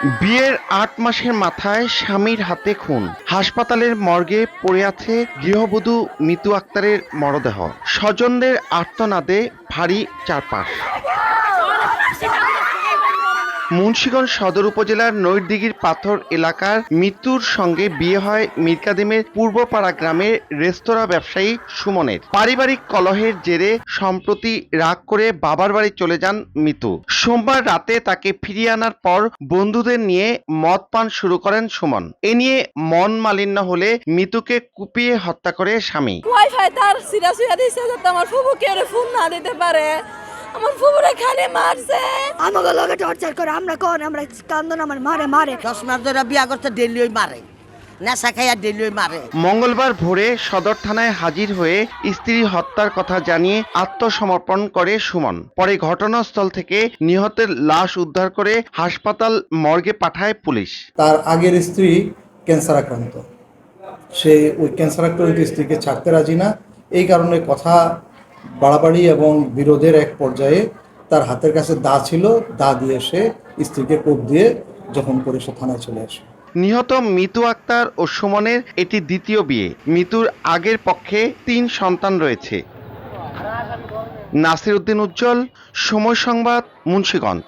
বিয়ের ৮ মাসের মাথায় স্বামীর হাতে খুন। হাসপাতালের মর্গে পড়ে আছে গৃহবধূ মিতু আক্তারের মরদেহ। স্বজনদের আর্তনাদে ভারী চারপাশ। মুন্সিগঞ্জ সদর উপজেলার নৈরদিঘির পাথর এলাকার মিতুর সঙ্গে বিয়ে হয় মীর কাদিমের পূর্বপাড়া গ্রামের রেস্তোরাঁ ব্যবসায়ী সুমনের। পারিবারিক কলহের জেরে সম্প্রতি রাগ করে বাবার বাড়ি চলে যান মিতু। সোমবার রাতে তাকে ফিরিয়ে আনার পর বন্ধুদের নিয়ে মদ পান শুরু করেন সুমন। এ নিয়ে মন মালিন্য হলে মিতুকে কুপিয়ে হত্যা করে স্বামী। ওয়াইফাই তার সিরা দিছে যাতে আমার ফুফুকে ফোন না দিতে পারে। আমার ফুফুরে খালি মারছে, আমাকে লগে টর্চার করে। আমরা কান্দন আমার মারে 10 মাস ধরে বিয়া করতে ডেলি ওই মারে, নেশা খাইয়া ডেলি ওই মারে। মঙ্গলবার ভোরে সদর থানায় হাজির হয়ে স্ত্রী হত্যার কথা জানিয়ে আত্মসমর্পণ করে সুমন। পরে ঘটনাস্থল থেকে নিহতের লাশ উদ্ধার করে হাসপাতাল মর্গে পাঠায় পুলিশ। তার আগের স্ত্রী ক্যান্সার আক্রান্ত। সে ওই ক্যান্সার আক্রান্ত স্ত্রীকে ছাড়তে রাজি না। এই কারণে কথা বাড়াবাড়ি এবং বিরোধের এক পর্যায়ে তার হাতের কাছে দা ছিল, দা দিয়ে সে স্ত্রীকে কোপ দিয়ে জখম করে সে থানায় চলে আসে। নিহত মিতু আক্তার ও সুমনের এটি দ্বিতীয় বিয়ে। মিতুর আগের পক্ষে 3 সন্তান রয়েছে। নাসির উদ্দিন উজ্জ্বল, সময় সংবাদ, মুন্সিগঞ্জ।